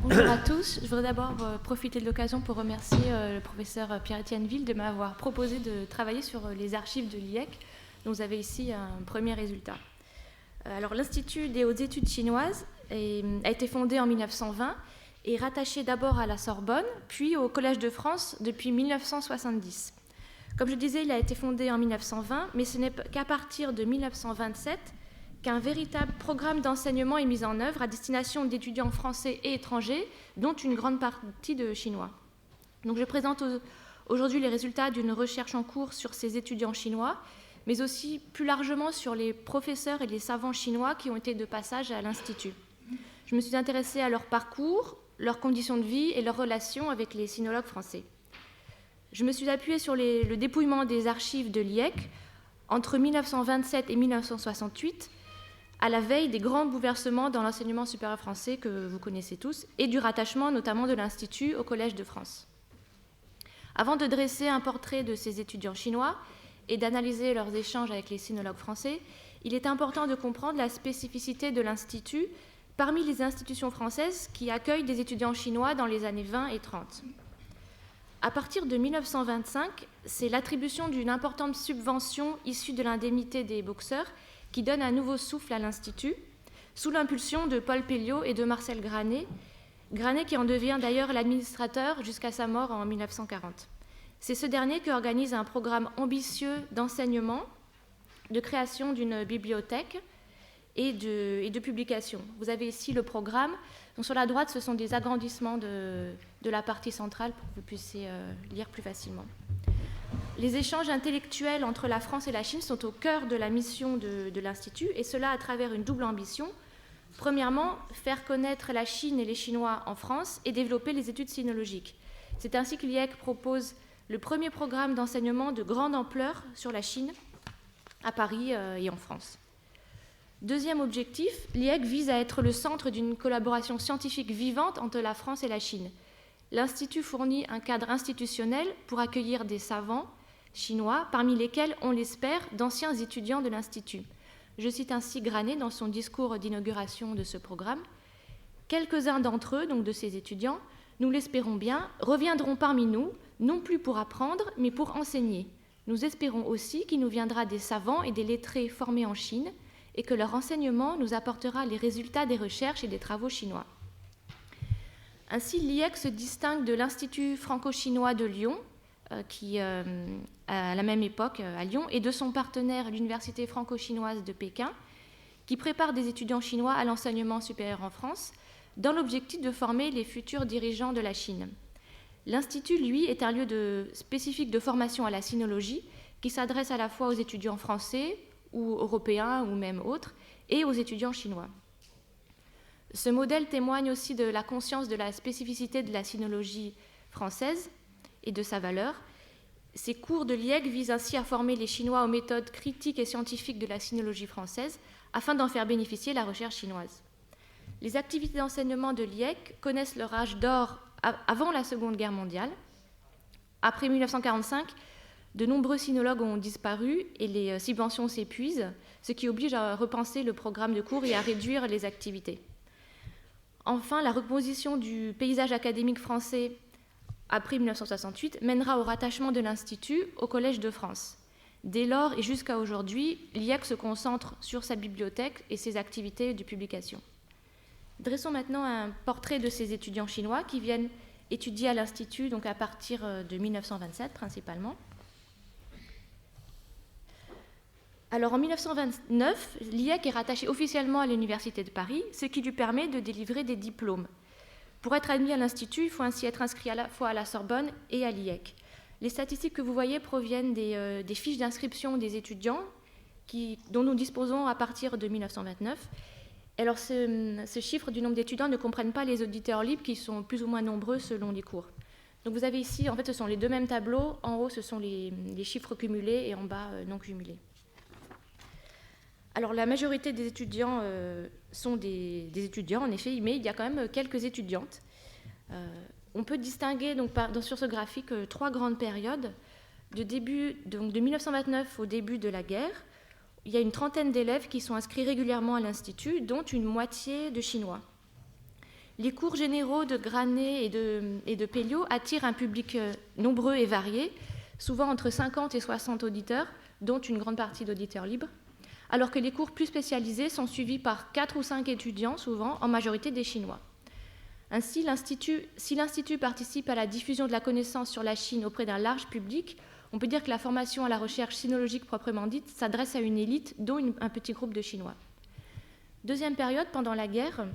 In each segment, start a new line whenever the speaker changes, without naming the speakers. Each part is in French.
Bonjour à tous. Je voudrais d'abord profiter de l'occasion pour remercier le professeur Pierre-Étienne Ville de m'avoir proposé de travailler sur les archives de l'IEC. Donc vous avez ici un premier résultat. Alors l'Institut des hautes études chinoises a été fondé en 1920 et rattaché d'abord à la Sorbonne, puis au Collège de France depuis 1970. Comme je disais, il a été fondé en 1920, mais ce n'est qu'à partir de 1927 qu'un véritable programme d'enseignement est mis en œuvre à destination d'étudiants français et étrangers, dont une grande partie de Chinois. Donc je présente aujourd'hui les résultats d'une recherche en cours sur ces étudiants chinois, mais aussi plus largement sur les professeurs et les savants chinois qui ont été de passage à l'Institut. Je me suis intéressée à leur parcours, leurs conditions de vie et leurs relations avec les sinologues français. Je me suis appuyée sur le dépouillement des archives de l'IEC entre 1927 et 1968, à la veille des grands bouleversements dans l'enseignement supérieur français que vous connaissez tous, et du rattachement notamment de l'Institut au Collège de France. Avant de dresser un portrait de ces étudiants chinois et d'analyser leurs échanges avec les sinologues français, il est important de comprendre la spécificité de l'Institut parmi les institutions françaises qui accueillent des étudiants chinois dans les années 20 et 30. À partir de 1925, c'est l'attribution d'une importante subvention issue de l'indemnité des boxeurs qui donne un nouveau souffle à l'Institut, sous l'impulsion de Paul Pelliot et de Marcel Granet qui en devient d'ailleurs l'administrateur jusqu'à sa mort en 1940. C'est ce dernier qui organise un programme ambitieux d'enseignement, de création d'une bibliothèque et de publication. Vous avez ici le programme. Donc sur la droite, ce sont des agrandissements de la partie centrale pour que vous puissiez lire plus facilement. Les échanges intellectuels entre la France et la Chine sont au cœur de la mission de l'Institut, et cela à travers une double ambition. Premièrement, faire connaître la Chine et les Chinois en France et développer les études sinologiques. C'est ainsi que l'IEC propose le premier programme d'enseignement de grande ampleur sur la Chine à Paris et en France. Deuxième objectif, l'IEC vise à être le centre d'une collaboration scientifique vivante entre la France et la Chine. L'Institut fournit un cadre institutionnel pour accueillir des savants chinois, parmi lesquels, on l'espère, d'anciens étudiants de l'Institut. Je cite ainsi Granet dans son discours d'inauguration de ce programme. Quelques-uns d'entre eux, donc de ces étudiants, nous l'espérons bien, reviendront parmi nous, non plus pour apprendre, mais pour enseigner. Nous espérons aussi qu'il nous viendra des savants et des lettrés formés en Chine, et que leur enseignement nous apportera les résultats des recherches et des travaux chinois. Ainsi, l'IEC se distingue de l'Institut franco-chinois de Lyon, qui, à la même époque à Lyon, et de son partenaire, l'Université franco-chinoise de Pékin, qui prépare des étudiants chinois à l'enseignement supérieur en France, dans l'objectif de former les futurs dirigeants de la Chine. L'Institut, lui, est un lieu spécifique de formation à la sinologie, qui s'adresse à la fois aux étudiants français, ou européens, ou même autres, et aux étudiants chinois. Ce modèle témoigne aussi de la conscience de la spécificité de la sinologie française et de sa valeur. Ces cours de l'IEC visent ainsi à former les Chinois aux méthodes critiques et scientifiques de la sinologie française afin d'en faire bénéficier la recherche chinoise. Les activités d'enseignement de l'IEC connaissent leur âge d'or avant la Seconde Guerre mondiale. Après 1945, de nombreux sinologues ont disparu et les subventions s'épuisent, ce qui oblige à repenser le programme de cours et à réduire les activités. Enfin, la recomposition du paysage académique français après 1968 mènera au rattachement de l'Institut au Collège de France. Dès lors et jusqu'à aujourd'hui, l'IEC se concentre sur sa bibliothèque et ses activités de publication. Dressons maintenant un portrait de ces étudiants chinois qui viennent étudier à l'Institut donc à partir de 1927 principalement. Alors en 1929, l'IEC est rattaché officiellement à l'Université de Paris, ce qui lui permet de délivrer des diplômes. Pour être admis à l'Institut, il faut ainsi être inscrit à la fois à la Sorbonne et à l'IEC. Les statistiques que vous voyez proviennent des fiches d'inscription des étudiants dont nous disposons à partir de 1929. Alors ce chiffre du nombre d'étudiants ne comprennent pas les auditeurs libres qui sont plus ou moins nombreux selon les cours. Donc vous avez ici, en fait, ce sont les deux mêmes tableaux. En haut, ce sont les chiffres cumulés et en bas, non cumulés. Alors la majorité des étudiants sont des étudiants, en effet, mais il y a quand même quelques étudiantes. On peut distinguer donc, sur ce graphique trois grandes périodes. De 1929 au début de la guerre, il y a une trentaine d'élèves qui sont inscrits régulièrement à l'Institut, dont une moitié de Chinois. Les cours généraux de Granet et de Pelliot attirent un public nombreux et varié, souvent entre 50 et 60 auditeurs, dont une grande partie d'auditeurs libres, alors que les cours plus spécialisés sont suivis par 4 ou 5 étudiants, souvent, en majorité des Chinois. Ainsi, si l'Institut participe à la diffusion de la connaissance sur la Chine auprès d'un large public, on peut dire que la formation à la recherche sinologique proprement dite s'adresse à une élite, dont un petit groupe de Chinois. Deuxième période, pendant la guerre,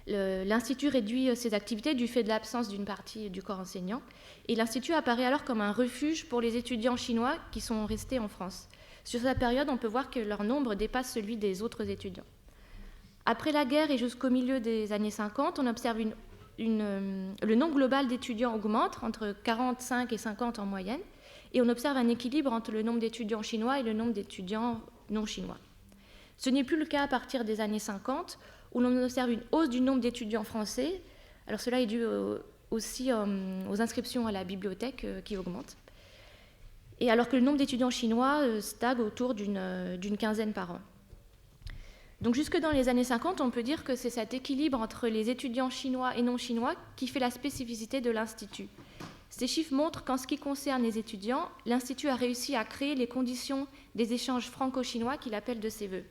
l'Institut réduit ses activités du fait de l'absence d'une partie du corps enseignant, et l'Institut apparaît alors comme un refuge pour les étudiants chinois qui sont restés en France. Sur cette période, on peut voir que leur nombre dépasse celui des autres étudiants. Après la guerre et jusqu'au milieu des années 50, on observe le nombre global d'étudiants augmente, entre 45 et 50 en moyenne, et on observe un équilibre entre le nombre d'étudiants chinois et le nombre d'étudiants non chinois. Ce n'est plus le cas à partir des années 50, où l'on observe une hausse du nombre d'étudiants français. Alors cela est dû aussi aux inscriptions à la bibliothèque qui augmentent. Et alors que le nombre d'étudiants chinois stagne autour d'une quinzaine par an. Donc jusque dans les années 50, on peut dire que c'est cet équilibre entre les étudiants chinois et non chinois qui fait la spécificité de l'Institut. Ces chiffres montrent qu'en ce qui concerne les étudiants, l'Institut a réussi à créer les conditions des échanges franco-chinois qu'il appelle de ses voeux.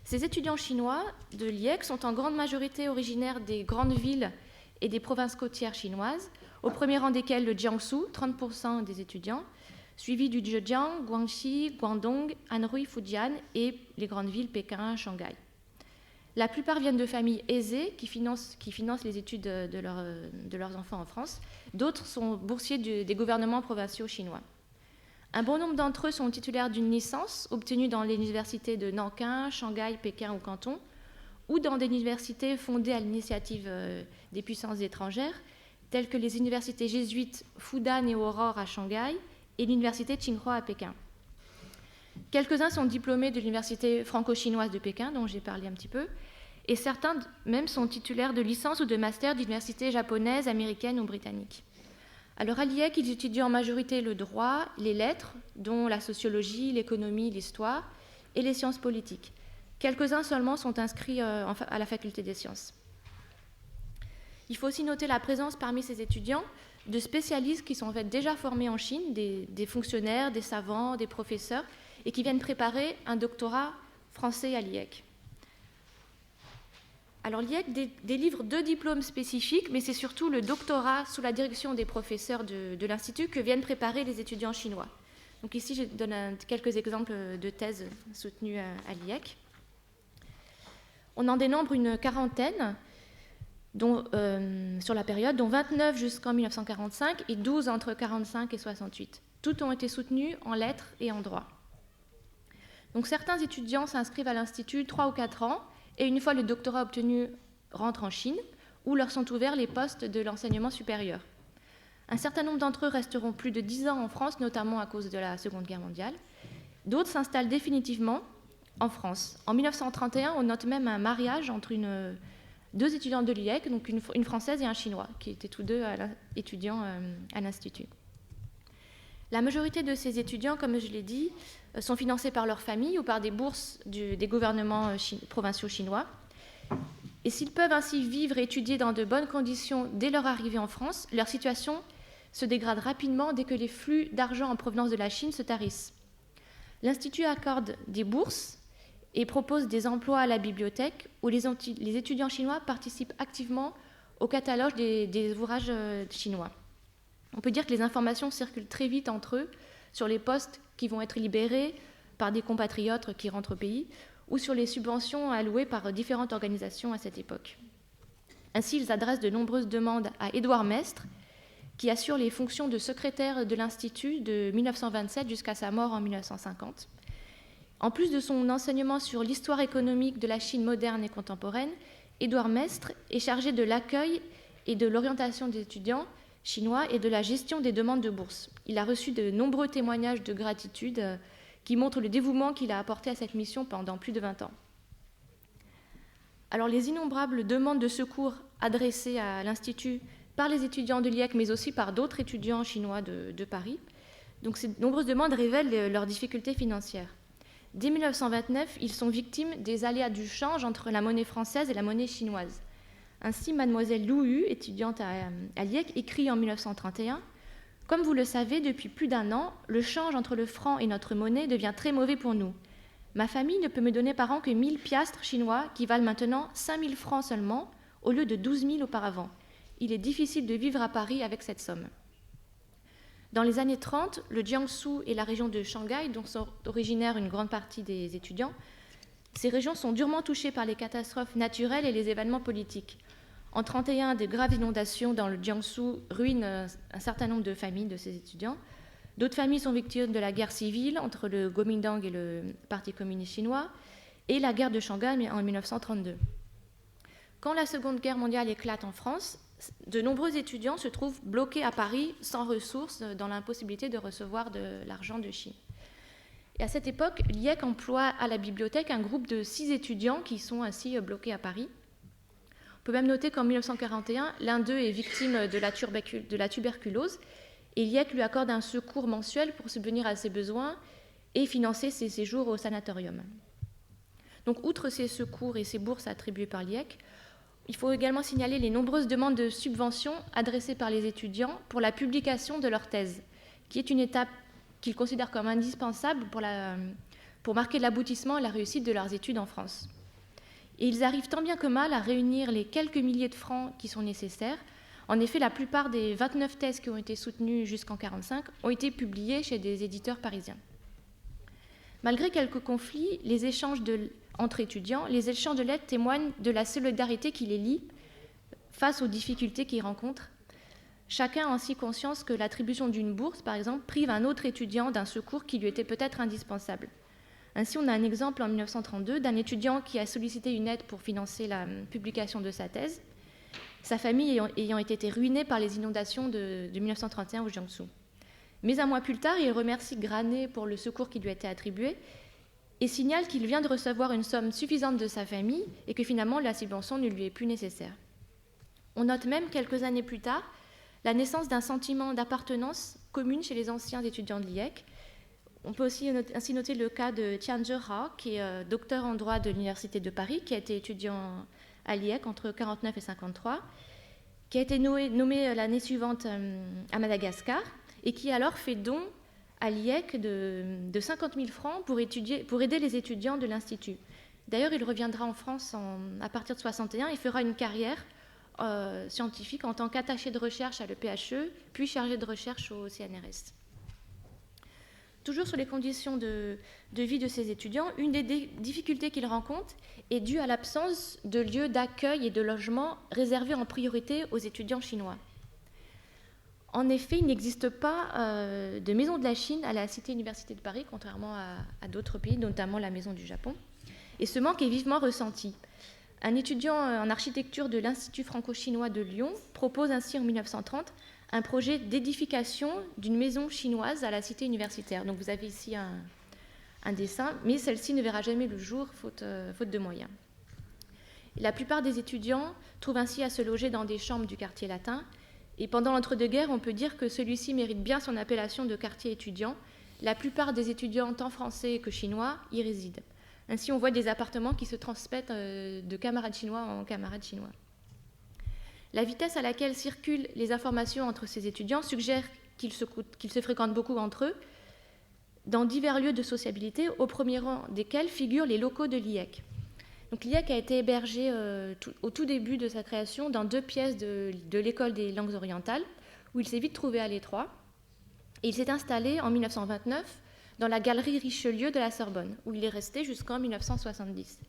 Ces étudiants chinois de l'IEC sont en grande majorité originaires des grandes villes et des provinces côtières chinoises, au premier rang desquelles le Jiangsu, 30% des étudiants, suivi du Zhejiang, Guangxi, Guangdong, Anhui, Fujian et les grandes villes Pékin, Shanghai. La plupart viennent de familles aisées qui financent les études de leurs enfants en France. D'autres sont boursiers des gouvernements provinciaux chinois. Un bon nombre d'entre eux sont titulaires d'une licence obtenue dans les universités de Nankin, Shanghai, Pékin ou Canton, ou dans des universités fondées à l'initiative des puissances étrangères, telles que les universités jésuites Fudan et Aurore à Shanghai et l'université Tsinghua à Pékin. Quelques-uns sont diplômés de l'université franco-chinoise de Pékin, dont j'ai parlé un petit peu, et certains même sont titulaires de licences ou de masters d'universités japonaises, américaines ou britanniques. Alors à l'IEC, ils étudient en majorité le droit, les lettres, dont la sociologie, l'économie, l'histoire, et les sciences politiques. Quelques-uns seulement sont inscrits à la faculté des sciences. Il faut aussi noter la présence parmi ces étudiants de spécialistes qui sont en fait déjà formés en Chine, des fonctionnaires, des savants, des professeurs, et qui viennent préparer un doctorat français à l'IEC. Alors l'IEC délivre 2 diplômes spécifiques, mais c'est surtout le doctorat sous la direction des professeurs de l'Institut que viennent préparer les étudiants chinois. Donc ici, je donne quelques exemples de thèses soutenues à l'IEC. On en dénombre une quarantaine sur la période, dont 29 jusqu'en 1945 et 12 entre 1945 et 1968. Toutes ont été soutenues en lettres et en droit. Donc certains étudiants s'inscrivent à l'Institut 3 ou 4 ans, et une fois le doctorat obtenu, rentrent en Chine, où leur sont ouverts les postes de l'enseignement supérieur. Un certain nombre d'entre eux resteront plus de 10 ans en France, notamment à cause de la Seconde Guerre mondiale. D'autres s'installent définitivement en France. En 1931, on note même un mariage entre 2 étudiants de l'IEC, donc une Française et un Chinois, qui étaient tous 2 étudiants à l'Institut. La majorité de ces étudiants, comme je l'ai dit, sont financés par leur famille ou par des bourses des gouvernements provinciaux chinois. Et s'ils peuvent ainsi vivre et étudier dans de bonnes conditions dès leur arrivée en France, leur situation se dégrade rapidement dès que les flux d'argent en provenance de la Chine se tarissent. L'Institut accorde des bourses et propose des emplois à la bibliothèque où les étudiants chinois participent activement au catalogue des ouvrages chinois. On peut dire que les informations circulent très vite entre eux sur les postes qui vont être libérés par des compatriotes qui rentrent au pays ou sur les subventions allouées par différentes organisations à cette époque. Ainsi, ils adressent de nombreuses demandes à Édouard Mestre, qui assure les fonctions de secrétaire de l'Institut de 1927 jusqu'à sa mort en 1950. En plus de son enseignement sur l'histoire économique de la Chine moderne et contemporaine, Édouard Mestre est chargé de l'accueil et de l'orientation des étudiants chinois et de la gestion des demandes de bourse. Il a reçu de nombreux témoignages de gratitude qui montrent le dévouement qu'il a apporté à cette mission pendant plus de 20 ans. Alors les innombrables demandes de secours adressées à l'Institut par les étudiants de l'IEC, mais aussi par d'autres étudiants chinois de Paris, donc ces nombreuses demandes révèlent leurs difficultés financières. Dès 1929, ils sont victimes des aléas du change entre la monnaie française et la monnaie chinoise. Ainsi, mademoiselle Lou Hu, étudiante à l'IEC, écrit en 1931 « Comme vous le savez, depuis plus d'1 an, le change entre le franc et notre monnaie devient très mauvais pour nous. Ma famille ne peut me donner par an que 1000 piastres chinois qui valent maintenant 5000 francs seulement, au lieu de 12 000 auparavant. Il est difficile de vivre à Paris avec cette somme. » Dans les années 30, le Jiangsu et la région de Shanghai, dont sont originaires une grande partie des étudiants, ces régions sont durement touchées par les catastrophes naturelles et les événements politiques. En 1931, de graves inondations dans le Jiangsu ruinent un certain nombre de familles de ces étudiants. D'autres familles sont victimes de la guerre civile entre le Kuomintang et le Parti communiste chinois et la guerre de Shanghai en 1932. Quand la Seconde Guerre mondiale éclate en France, de nombreux étudiants se trouvent bloqués à Paris sans ressources, dans l'impossibilité de recevoir de l'argent de Chine. Et à cette époque, l'IEC emploie à la bibliothèque un groupe de 6 étudiants qui sont ainsi bloqués à Paris. On peut même noter qu'en 1941, l'un d'eux est victime de la tuberculose et l'IEC lui accorde un secours mensuel pour subvenir à ses besoins et financer ses séjours au sanatorium. Donc, outre ces secours et ces bourses attribuées par l'IEC, il faut également signaler les nombreuses demandes de subventions adressées par les étudiants pour la publication de leur thèse, qui est une étape qu'ils considèrent comme indispensable pour marquer l'aboutissement et la réussite de leurs études en France. Et ils arrivent tant bien que mal à réunir les quelques milliers de francs qui sont nécessaires. En effet, la plupart des 29 thèses qui ont été soutenues jusqu'en 1945 ont été publiées chez des éditeurs parisiens. Malgré quelques conflits, entre étudiants, les échanges de lettres témoignent de la solidarité qui les lie face aux difficultés qu'ils rencontrent. Chacun a ainsi conscience que l'attribution d'une bourse, par exemple, prive un autre étudiant d'un secours qui lui était peut-être indispensable. Ainsi, on a un exemple en 1932 d'un étudiant qui a sollicité une aide pour financer la publication de sa thèse, sa famille ayant été ruinée par les inondations de 1931 au Jiangsu. Mais un mois plus tard, il remercie Granet pour le secours qui lui a été attribué et signale qu'il vient de recevoir une somme suffisante de sa famille et que finalement la subvention ne lui est plus nécessaire. On note même, quelques années plus tard, la naissance d'un sentiment d'appartenance commune chez les anciens étudiants de l'IEC. On peut aussi ainsi noter le cas de Tian Zhehao, qui est docteur en droit de l'Université de Paris, qui a été étudiant à l'IEC entre 1949 et 1953, qui a été nommé l'année suivante à Madagascar et qui alors fait don à l'IEC de 50 000 francs pour aider les étudiants de l'Institut. D'ailleurs, il reviendra en France à partir de 1961 et fera une carrière scientifique en tant qu'attaché de recherche à l'EPHE, puis chargé de recherche au CNRS. Toujours sur les conditions de vie de ces étudiants, une des difficultés qu'ils rencontrent est due à l'absence de lieux d'accueil et de logement réservés en priorité aux étudiants chinois. En effet, il n'existe pas de maison de la Chine à la Cité Université de Paris, contrairement à d'autres pays, notamment la maison du Japon. Et ce manque est vivement ressenti. Un étudiant en architecture de l'Institut franco-chinois de Lyon propose ainsi en 1930 un projet d'édification d'une maison chinoise à la cité universitaire. Donc vous avez ici un dessin, mais celle-ci ne verra jamais le jour, faute de moyens. Et la plupart des étudiants trouvent ainsi à se loger dans des chambres du quartier latin. Et pendant l'entre-deux-guerres, on peut dire que celui-ci mérite bien son appellation de quartier étudiant. La plupart des étudiants, tant français que chinois, y résident. Ainsi, on voit des appartements qui se transmettent de camarades chinois en camarades chinois. La vitesse à laquelle circulent les informations entre ces étudiants suggère qu'ils se fréquentent beaucoup entre eux, dans divers lieux de sociabilité, au premier rang desquels figurent les locaux de l'IEC. Donc, l'IEC a été hébergé au tout début de sa création dans 2 pièces de l'école des langues orientales, où il s'est vite trouvé à l'étroit. Et il s'est installé en 1929 dans la galerie Richelieu de la Sorbonne, où il est resté jusqu'en 1970.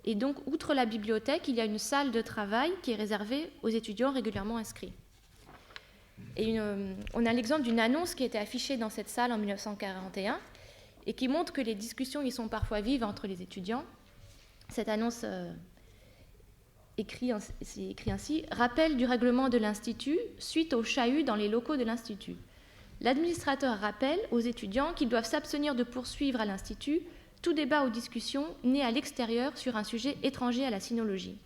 Et donc, outre la bibliothèque, il y a une salle de travail qui est réservée aux étudiants régulièrement inscrits. Et on a l'exemple d'une annonce qui a été affichée dans cette salle en 1941 et qui montre que les discussions y sont parfois vives entre les étudiants. Cette annonce écrit ainsi « Rappel du règlement de l'Institut suite au chahut dans les locaux de l'Institut. L'administrateur rappelle aux étudiants qu'ils doivent s'abstenir de poursuivre à l'Institut tout débat ou discussion né à l'extérieur sur un sujet étranger à la sinologie. »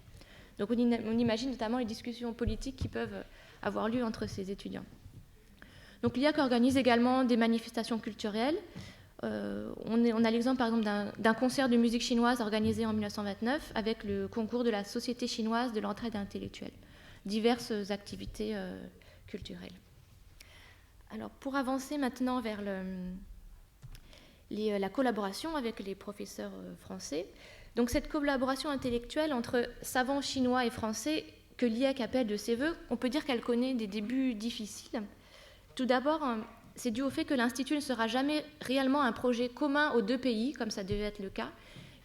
Donc on imagine notamment les discussions politiques qui peuvent avoir lieu entre ces étudiants. Donc l'IEC organise également des manifestations culturelles On a l'exemple par exemple d'un concert de musique chinoise organisé en 1929 avec le concours de la Société chinoise de l'entraide intellectuelle, diverses activités culturelles. Alors pour avancer maintenant vers la collaboration avec les professeurs français, donc cette collaboration intellectuelle entre savants chinois et français que l'IEC appelle de ses voeux, on peut dire qu'elle connaît des débuts difficiles. Tout d'abord, c'est dû au fait que l'Institut ne sera jamais réellement un projet commun aux deux pays, comme ça devait être le cas,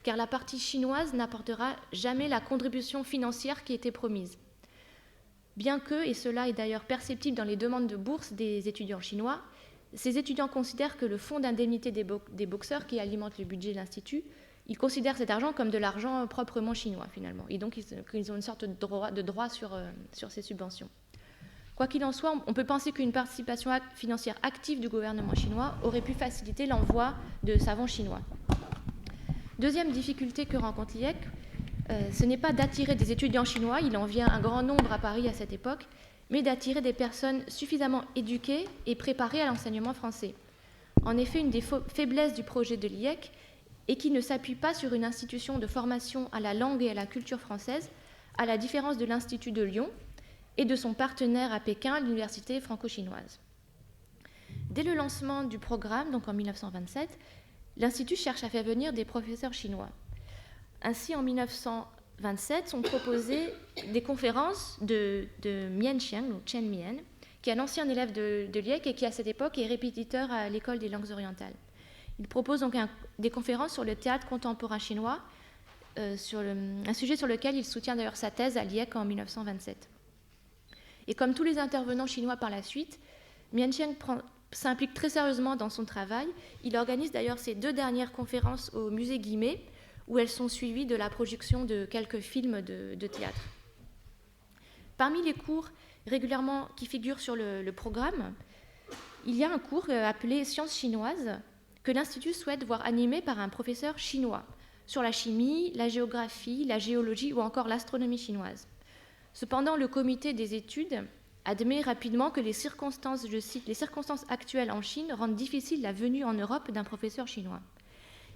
car la partie chinoise n'apportera jamais la contribution financière qui était promise. Bien que, et cela est d'ailleurs perceptible dans les demandes de bourse des étudiants chinois, ces étudiants considèrent que le fonds d'indemnité des boxeurs qui alimente le budget de l'Institut, ils considèrent cet argent comme de l'argent proprement chinois finalement, et donc ils ont une sorte de droit sur ces subventions. Quoi qu'il en soit, on peut penser qu'une participation financière active du gouvernement chinois aurait pu faciliter l'envoi de savants chinois. Deuxième difficulté que rencontre l'IEC, ce n'est pas d'attirer des étudiants chinois, il en vient un grand nombre à Paris à cette époque, mais d'attirer des personnes suffisamment éduquées et préparées à l'enseignement français. En effet, une des faiblesses du projet de l'IEC est qu'il ne s'appuie pas sur une institution de formation à la langue et à la culture française, à la différence de l'Institut de Lyon et de son partenaire à Pékin, l'Université franco-chinoise. Dès le lancement du programme, donc en 1927, l'Institut cherche à faire venir des professeurs chinois. Ainsi, en 1927, sont proposées des conférences de Mian Qiang, ou Chen Mian, qui est un ancien élève de l'IEC et qui, à cette époque, est répétiteur à l'École des langues orientales. Il propose donc des conférences sur le théâtre contemporain chinois, un sujet sur lequel il soutient d'ailleurs sa thèse à l'IEC en 1927. Et comme tous les intervenants chinois par la suite, Mian Qiang s'implique très sérieusement dans son travail. Il organise d'ailleurs ses 2 dernières conférences au musée Guimet, où elles sont suivies de la projection de quelques films de théâtre. Parmi les cours régulièrement qui figurent sur le programme, il y a un cours appelé Sciences chinoises que l'Institut souhaite voir animé par un professeur chinois sur la chimie, la géographie, la géologie ou encore l'astronomie chinoise. Cependant, le comité des études admet rapidement que les circonstances, je cite, les circonstances actuelles en Chine rendent difficile la venue en Europe d'un professeur chinois.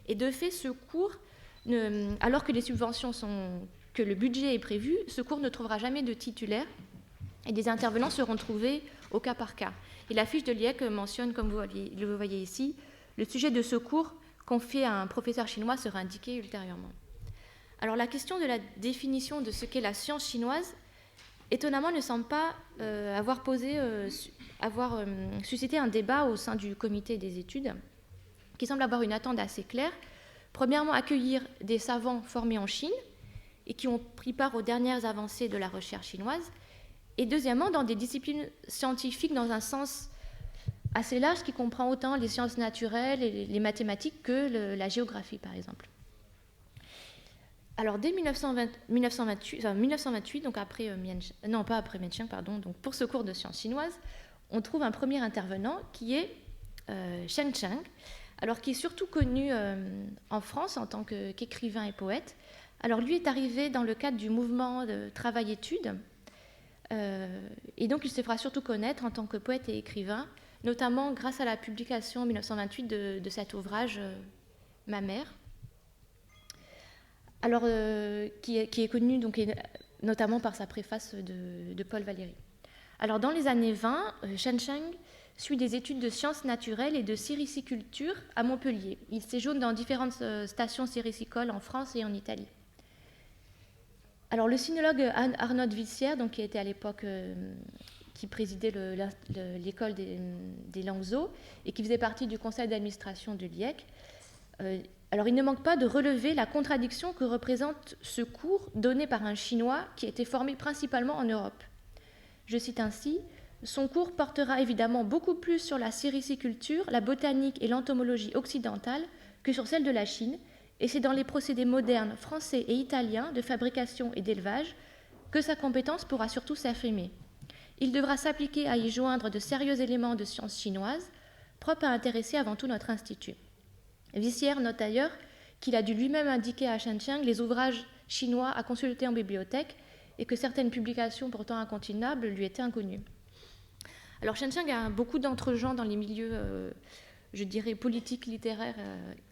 Et de fait, ce cours, alors que les subventions que le budget est prévu, ce cours ne trouvera jamais de titulaire et des intervenants seront trouvés au cas par cas. Et la fiche de l'IEC mentionne, comme vous le voyez ici, le sujet de ce cours confié à un professeur chinois sera indiqué ultérieurement. Alors la question de la définition de ce qu'est la science chinoise, étonnamment, ne semble pas avoir suscité un débat au sein du comité des études, qui semble avoir une attente assez claire. Premièrement, accueillir des savants formés en Chine et qui ont pris part aux dernières avancées de la recherche chinoise. Et deuxièmement, dans des disciplines scientifiques dans un sens assez large qui comprend autant les sciences naturelles et les mathématiques que la géographie, par exemple. Alors, dès 1928, donc après Mian Qiang, donc pour ce cours de sciences chinoises, on trouve un premier intervenant qui est Shen Cheng, alors qui est surtout connu en France en tant qu'écrivain et poète. Alors, lui est arrivé dans le cadre du mouvement de travail-études, et donc il se fera surtout connaître en tant que poète et écrivain, notamment grâce à la publication en 1928 de cet ouvrage « Ma mère », alors, qui est connu donc, notamment par sa préface de Paul Valéry. Alors, dans les années 20, Shen Cheng suit des études de sciences naturelles et de sériciculture à Montpellier. Il séjourne dans différentes stations séricicoles en France et en Italie. Alors, le sinologue Arnaud Wissière, donc, qui était à l'époque qui présidait l'école des Langues et qui faisait partie du conseil d'administration de l'IEC, alors, il ne manque pas de relever la contradiction que représente ce cours donné par un Chinois qui était formé principalement en Europe. Je cite ainsi, « Son cours portera évidemment beaucoup plus sur la sériciculture, la botanique et l'entomologie occidentale que sur celle de la Chine, et c'est dans les procédés modernes français et italiens de fabrication et d'élevage que sa compétence pourra surtout s'affirmer. Il devra s'appliquer à y joindre de sérieux éléments de sciences chinoises, propres à intéresser avant tout notre institut. » Wissière note d'ailleurs qu'il a dû lui-même indiquer à Shen Cheng les ouvrages chinois à consulter en bibliothèque et que certaines publications pourtant incontournables lui étaient inconnues. Alors Shen Cheng a beaucoup d'entre-gens dans les milieux je dirais, politique littéraire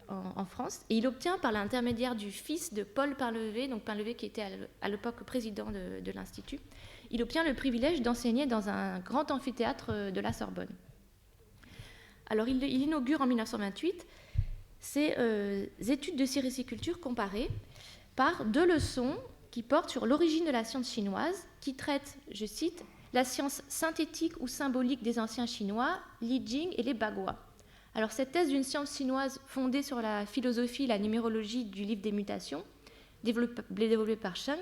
en France. Et il obtient, par l'intermédiaire du fils de Paul Painlevé, donc Painlevé qui était à l'époque président de l'Institut, il obtient le privilège d'enseigner dans un grand amphithéâtre de la Sorbonne. Alors il inaugure en 1928 ces études de sériciculture comparées par 2 leçons qui portent sur l'origine de la science chinoise, qui traitent, je cite, la science synthétique ou symbolique des anciens Chinois, Li Jing et les Bagua. Alors cette thèse d'une science chinoise fondée sur la philosophie et la numérologie du livre des mutations, développée par Sheng,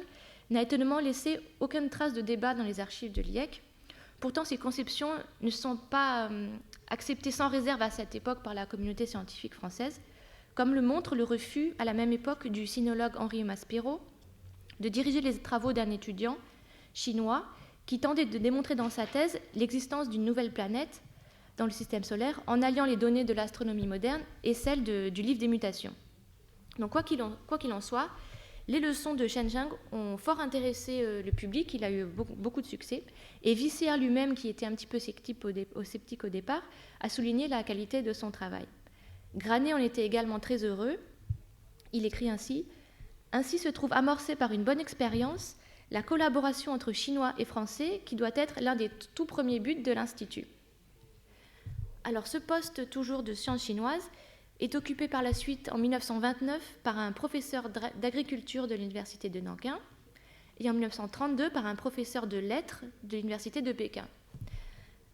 n'a étonnamment laissé aucune trace de débat dans les archives de l'IEC. Pourtant, ces conceptions ne sont pas acceptées sans réserve à cette époque par la communauté scientifique française, comme le montre le refus à la même époque du sinologue Henri Maspero de diriger les travaux d'un étudiant chinois qui tentait de démontrer dans sa thèse l'existence d'une nouvelle planète dans le système solaire en alliant les données de l'astronomie moderne et celles du livre des mutations. Donc quoi qu'il en soit, les leçons de Shen Zhang ont fort intéressé le public, il a eu beaucoup de succès, et Visscher lui-même, qui était un petit peu sceptique au départ, a souligné la qualité de son travail. Granet en était également très heureux. Il écrit ainsi « Ainsi se trouve amorcée par une bonne expérience la collaboration entre Chinois et Français qui doit être l'un des tout premiers buts de l'Institut. » Alors ce poste toujours de sciences chinoises est occupé par la suite en 1929 par un professeur d'agriculture de l'université de Nankin et en 1932 par un professeur de lettres de l'université de Pékin.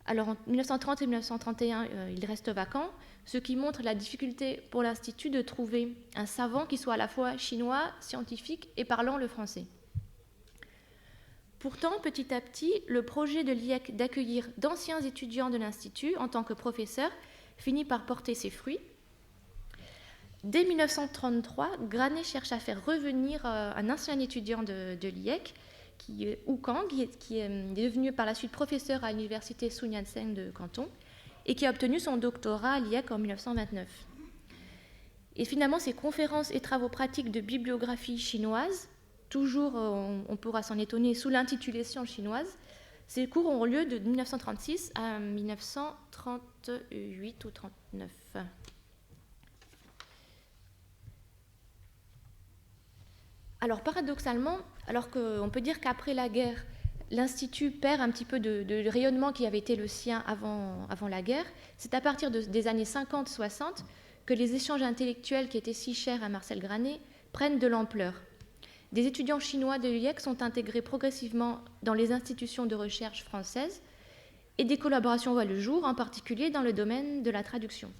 Alors en 1930 et 1931, il reste vacant, ce qui montre la difficulté pour l'Institut de trouver un savant qui soit à la fois chinois, scientifique et parlant le français. Pourtant, petit à petit, le projet de l'IEC d'accueillir d'anciens étudiants de l'Institut en tant que professeurs finit par porter ses fruits. Dès 1933, Granet cherche à faire revenir un ancien étudiant de l'IEC, Hu Kang, qui est devenu par la suite professeur à l'université Sun Yat-sen de Canton et qui a obtenu son doctorat à l'IEC en 1929. Et finalement, ces conférences et travaux pratiques de bibliographie chinoise, toujours, on pourra s'en étonner, sous l'intitulé Sciences chinoises, ces cours ont lieu de 1936 à 1938 ou 1939. Alors paradoxalement, alors qu'on peut dire qu'après la guerre, l'Institut perd un petit peu de rayonnement qui avait été le sien avant la guerre, c'est à partir des années 50-60 que les échanges intellectuels qui étaient si chers à Marcel Granet prennent de l'ampleur. Des étudiants chinois de l'IEC sont intégrés progressivement dans les institutions de recherche françaises et des collaborations voient le jour, en particulier dans le domaine de la traduction.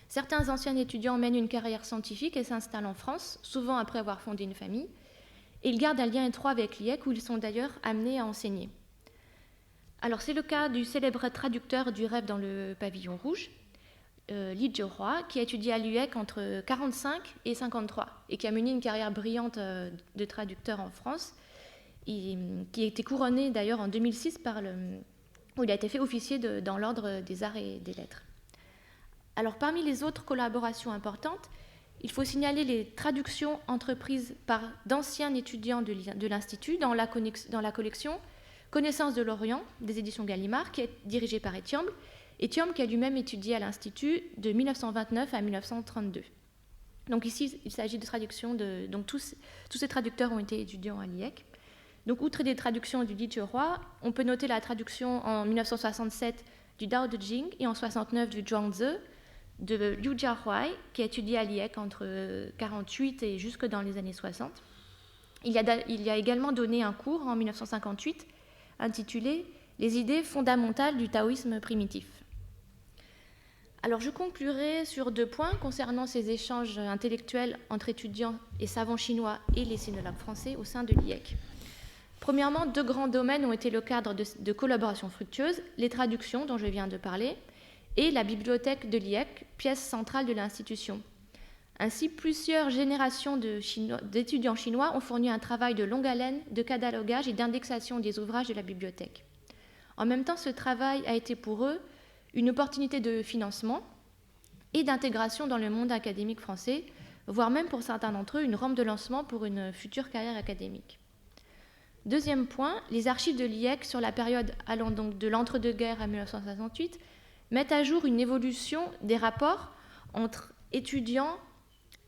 Certains anciens étudiants mènent une carrière scientifique et s'installent en France, souvent après avoir fondé une famille, et ils gardent un lien étroit avec l'IEC où ils sont d'ailleurs amenés à enseigner. Alors c'est le cas du célèbre traducteur du rêve dans le pavillon rouge, Li Jiehua, qui a étudié à l'IEC entre 1945 et 1953 et qui a mené une carrière brillante de traducteur en France, et qui a été couronné d'ailleurs en 2006 où il a été fait officier dans l'ordre des arts et des lettres. Alors parmi les autres collaborations importantes, il faut signaler les traductions entreprises par d'anciens étudiants de l'Institut dans la collection Connaissances de l'Orient des éditions Gallimard, qui est dirigée par Etiamble qui a lui-même étudié à l'Institut de 1929 à 1932. Donc ici, il s'agit de traductions donc tous ces traducteurs ont été étudiants à l'IEC. Donc outre des traductions du Li Jiehua, on peut noter la traduction en 1967 du Dao de Jing et en 1969 du Zhuangzi de Liu Jiahuai, qui a étudié à l'IEC entre 1948 et jusque dans les années 60. Il a également donné un cours en 1958 intitulé « Les idées fondamentales du taoïsme primitif ». Alors je conclurai sur 2 points concernant ces échanges intellectuels entre étudiants et savants chinois et les sinologues français au sein de l'IEC. Premièrement, 2 grands domaines ont été le cadre de collaboration fructueuse, les traductions dont je viens de parler, et la bibliothèque de l'IEC, pièce centrale de l'institution. Ainsi, plusieurs générations d'étudiants chinois ont fourni un travail de longue haleine de catalogage et d'indexation des ouvrages de la bibliothèque. En même temps, ce travail a été pour eux une opportunité de financement et d'intégration dans le monde académique français, voire même pour certains d'entre eux une rampe de lancement pour une future carrière académique. Deuxième point, les archives de l'IEC sur la période allant donc de l'entre-deux-guerres à 1968 mettent à jour une évolution des rapports entre étudiants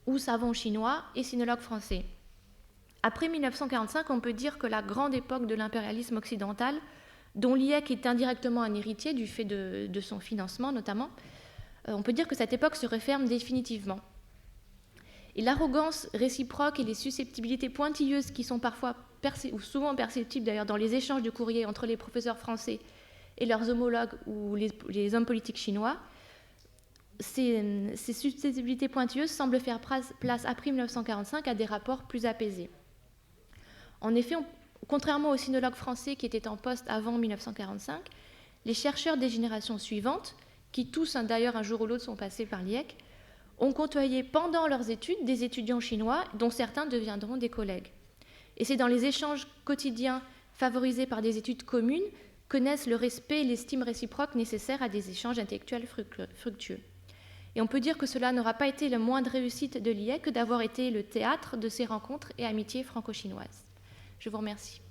ou savants chinois et sinologues français. Après 1945, on peut dire que la grande époque de l'impérialisme occidental, dont l'IEC est indirectement un héritier du fait de son financement notamment, on peut dire que cette époque se referme définitivement. Et l'arrogance réciproque et les susceptibilités pointilleuses qui sont parfois ou souvent perceptibles d'ailleurs dans les échanges de courriers entre les professeurs français et leurs homologues ou les hommes politiques chinois, ces susceptibilités pointilleuses semblent faire place après 1945 à des rapports plus apaisés. En effet, contrairement aux sinologues français qui étaient en poste avant 1945, les chercheurs des générations suivantes, qui tous d'ailleurs un jour ou l'autre sont passés par l'IEC, ont côtoyé pendant leurs études des étudiants chinois dont certains deviendront des collègues. Et c'est dans les échanges quotidiens favorisés par des études communes que naissent le respect et l'estime réciproque nécessaires à des échanges intellectuels fructueux. Et on peut dire que cela n'aura pas été la moindre réussite de l'IEC que d'avoir été le théâtre de ces rencontres et amitiés franco-chinoises. Je vous remercie.